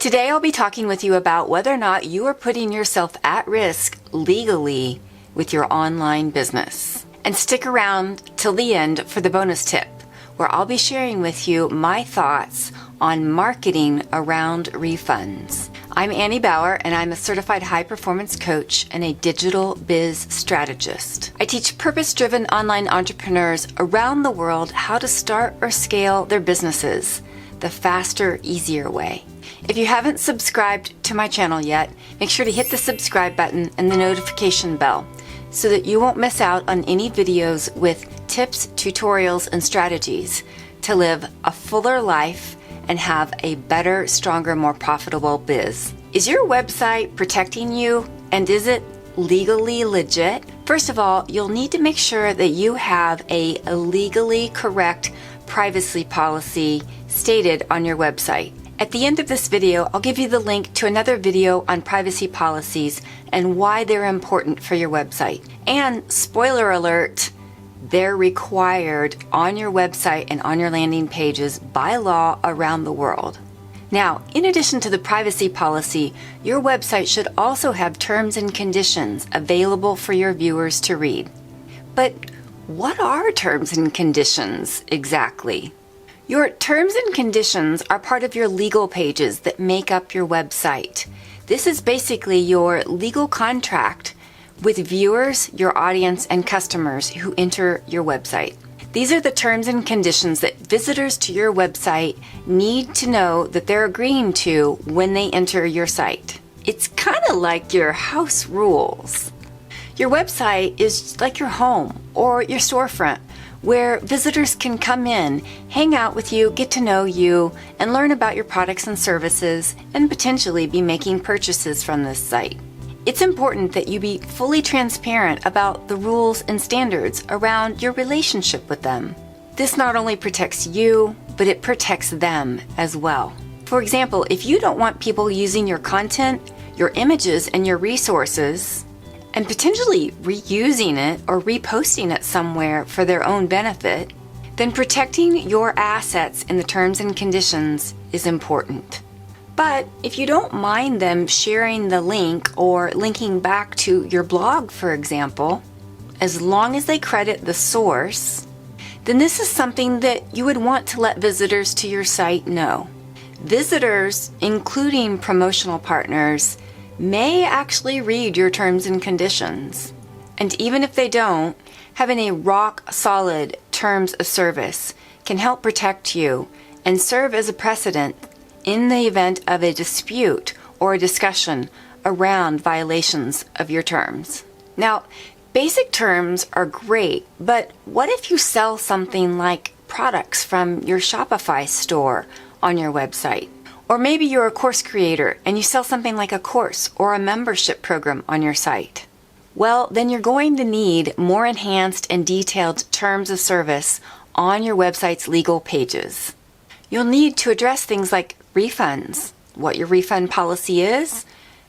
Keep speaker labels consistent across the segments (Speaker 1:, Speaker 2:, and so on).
Speaker 1: Today I'll be talking with you about whether or not you are putting yourself at risk legally with your online business. And stick around till the end for the bonus tip, where I'll be sharing with you my thoughts on marketing around refunds. I'm Annie Bauer, and I'm a certified high-performance coach and a digital biz strategist. I teach purpose-driven online entrepreneurs around the world how to start or scale their businesses the faster, easier way. If you haven't subscribed to my channel yet, make sure to hit the subscribe button and the notification bell so that you won't miss out on any videos with tips, tutorials, and strategies to live a fuller life and have a better, stronger, more profitable biz. Is your website protecting you, and is it legally legit? First of all, you'll need to make sure that you have a legally correct privacy policy stated on your website. At the end of this video, I'll give you the link to another video on privacy policies and why they're important for your website. And spoiler alert, they're required on your website and on your landing pages by law around the world. Now, in addition to the privacy policy, your website should also have terms and conditions available for your viewers to read. But what are terms and conditions exactly? Your terms and conditions are part of your legal pages that make up your website. This is basically your legal contract with viewers, your audience, and customers who enter your website. These are the terms and conditions that visitors to your website need to know that they're agreeing to when they enter your site. It's kind of like your house rules. Your website is like your home or your storefront, where visitors can come in, hang out with you, get to know you, and learn about your products and services, and potentially be making purchases from this site. It's important that you be fully transparent about the rules and standards around your relationship with them. This not only protects you, but it protects them as well. For example, if you don't want people using your content, your images, and your resources, and potentially reusing it or reposting it somewhere for their own benefit, then protecting your assets in the terms and conditions is important. But if you don't mind them sharing the link or linking back to your blog, for example, as long as they credit the source, then this is something that you would want to let visitors to your site know. Visitors, including promotional partners, may actually read your terms and conditions. And even if they don't, having a rock-solid terms of service can help protect you and serve as a precedent in the event of a dispute or a discussion around violations of your terms. Now, basic terms are great, but what if you sell something like products from your Shopify store on your website? Or maybe you're a course creator and you sell something like a course or a membership program on your site. Well, then you're going to need more enhanced and detailed terms of service on your website's legal pages. You'll need to address things like refunds, what your refund policy is,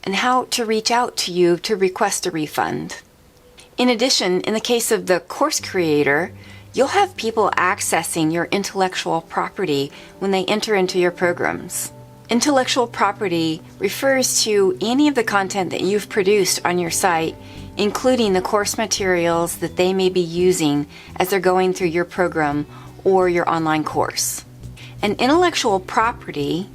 Speaker 1: and how to reach out to you to request a refund. In addition, in the case of the course creator, you'll have people accessing your intellectual property when they enter into your programs. Intellectual property refers to any of the content that you've produced on your site, including the course materials that they may be using as they're going through your program or your online course. And intellectual property,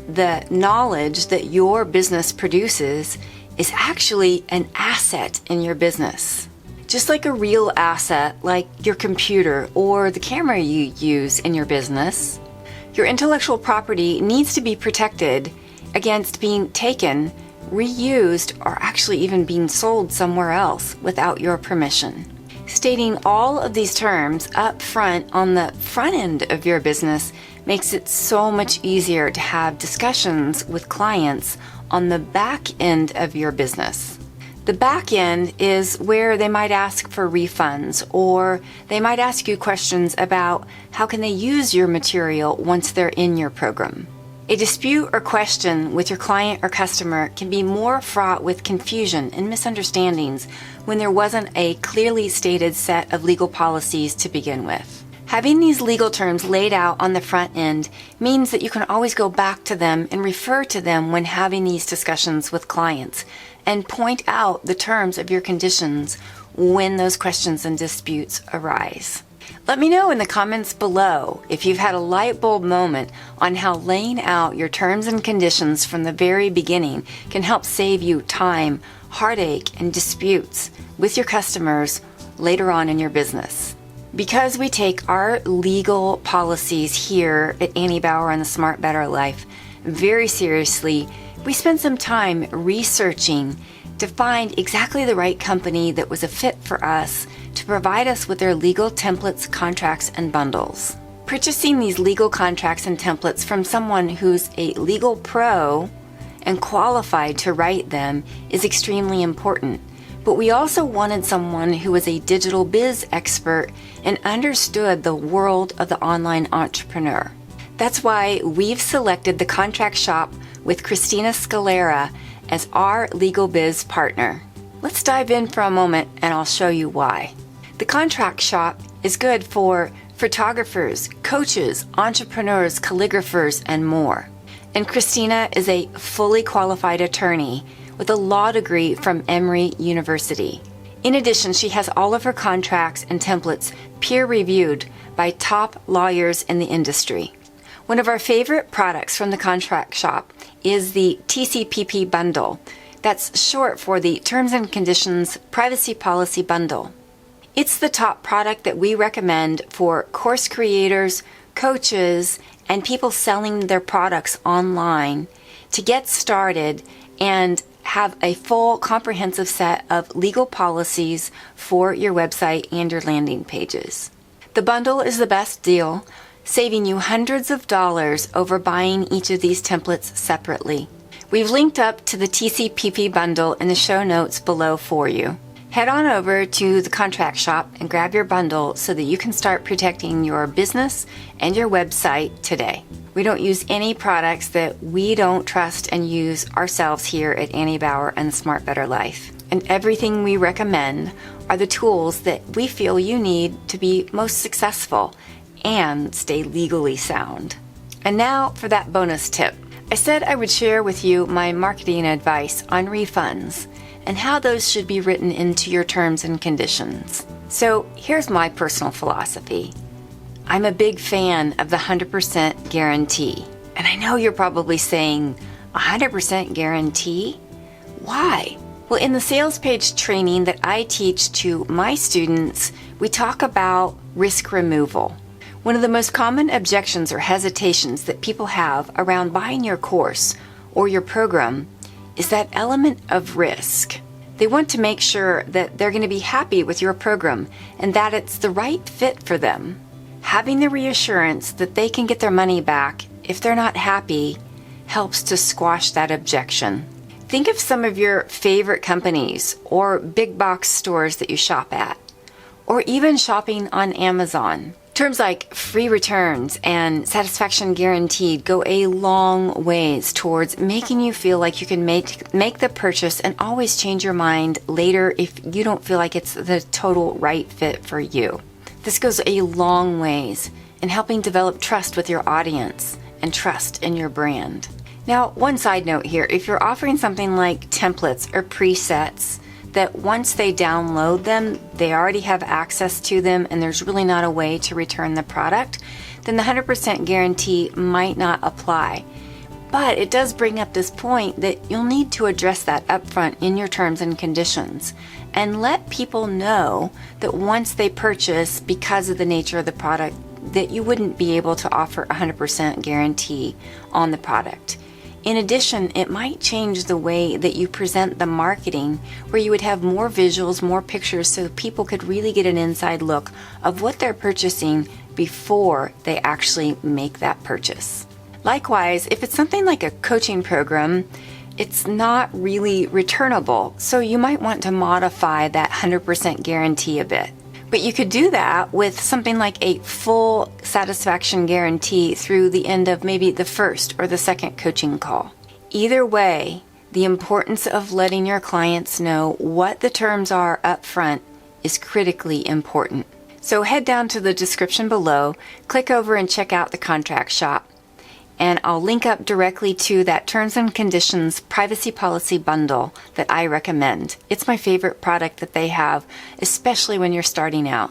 Speaker 1: the knowledge that your business produces, is actually an asset in your business. Just like a real asset, like your computer or the camera you use in your business, your intellectual property needs to be protected against being taken, reused, or actually even being sold somewhere else without your permission. Stating all of these terms up front on the front end of your business makes it so much easier to have discussions with clients on the back end of your business. The back end is where they might ask for refunds, or they might ask you questions about how can they use your material once they're in your program. A dispute or question with your client or customer can be more fraught with confusion and misunderstandings when there wasn't a clearly stated set of legal policies to begin with. Having these legal terms laid out on the front end means that you can always go back to them and refer to them when having these discussions with clients, and point out the terms of your conditions when those questions and disputes arise. Let me know in the comments below if you've had a light bulb moment on how laying out your terms and conditions from the very beginning can help save you time, heartache, and disputes with your customers later on in your business. Because we take our legal policies here at Annie Bauer and the Smart Better Life very seriously, we spent some time researching to find exactly the right company that was a fit for us to provide us with their legal templates, contracts, and bundles. Purchasing these legal contracts and templates from someone who's a legal pro and qualified to write them is extremely important. But we also wanted someone who was a digital biz expert and understood the world of the online entrepreneur. That's why we've selected the Contract Shop with Christina Scalera as our legal biz partner. Let's dive in for a moment and I'll show you why. The Contract Shop is good for photographers, coaches, entrepreneurs, calligraphers, and more. And Christina is a fully qualified attorney with a law degree from Emory University. In addition, she has all of her contracts and templates peer-reviewed by top lawyers in the industry. One of our favorite products from the Contract Shop is the TCPP bundle. That's short for the Terms and Conditions Privacy Policy Bundle. It's the top product that we recommend for course creators, coaches, and people selling their products online to get started and have a full comprehensive set of legal policies for your website and your landing pages. The bundle is the best deal, saving you hundreds of dollars over buying each of these templates separately. We've linked up to the TCPP bundle in the show notes below for you. Head on over to the Contract Shop and grab your bundle so that you can start protecting your business and your website today. We don't use any products that we don't trust and use ourselves here at Annie Bauer and the Smart Better Life. And everything we recommend are the tools that we feel you need to be most successful and stay legally sound. And now for that bonus tip. I said I would share with you my marketing advice on refunds and how those should be written into your terms and conditions. So here's my personal philosophy. I'm a big fan of the 100% guarantee. And I know you're probably saying, 100% guarantee? Why? Well, in the sales page training that I teach to my students, we talk about risk removal. One of the most common objections or hesitations that people have around buying your course or your program is that element of risk. They want to make sure that they're going to be happy with your program and that it's the right fit for them. Having the reassurance that they can get their money back if they're not happy helps to squash that objection. Think of some of your favorite companies or big box stores that you shop at, or even shopping on Amazon. Terms like free returns and satisfaction guaranteed go a long ways towards making you feel like you can make the purchase and always change your mind later if you don't feel like it's the total right fit for you. This goes a long ways in helping develop trust with your audience and trust in your brand. Now, one side note here, if you're offering something like templates or presets that once they download them, they already have access to them and there's really not a way to return the product, then the 100% guarantee might not apply. But it does bring up this point that you'll need to address that upfront in your terms and conditions and let people know that once they purchase, because of the nature of the product, that you wouldn't be able to offer 100% guarantee on the product. In addition, it might change the way that you present the marketing, where you would have more visuals, more pictures, so people could really get an inside look of what they're purchasing before they actually make that purchase. Likewise, if it's something like a coaching program, it's not really returnable, so you might want to modify that 100% guarantee a bit. But you could do that with something like a full satisfaction guarantee through the end of maybe the first or the second coaching call. Either way, the importance of letting your clients know what the terms are up front is critically important. So head down to the description below, click over and check out the contract shop. And I'll link up directly to that Terms and Conditions Privacy Policy Bundle that I recommend. It's my favorite product that they have, especially when you're starting out.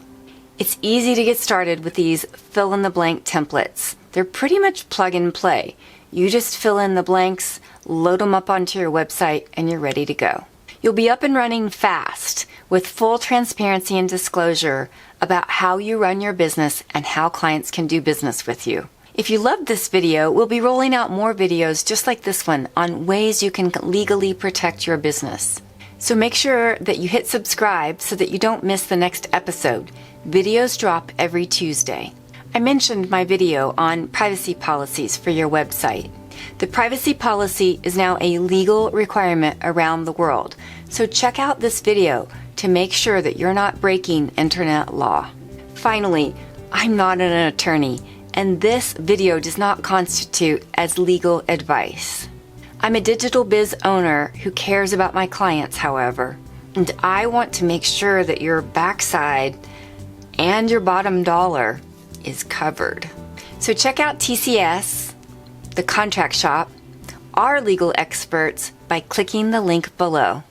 Speaker 1: It's easy to get started with these fill-in-the-blank templates. They're pretty much plug and play. You just fill in the blanks, load them up onto your website, and you're ready to go. You'll be up and running fast with full transparency and disclosure about how you run your business and how clients can do business with you. If you loved this video, we'll be rolling out more videos just like this one on ways you can legally protect your business. So make sure that you hit subscribe so that you don't miss the next episode. Videos drop every Tuesday. I mentioned my video on privacy policies for your website. The privacy policy is now a legal requirement around the world, so check out this video to make sure that you're not breaking internet law. Finally, I'm not an attorney, and this video does not constitute as legal advice. I'm a digital biz owner who cares about my clients, however, and I want to make sure that your backside and your bottom dollar is covered. So check out TCS, the contract shop, our legal experts, by clicking the link below.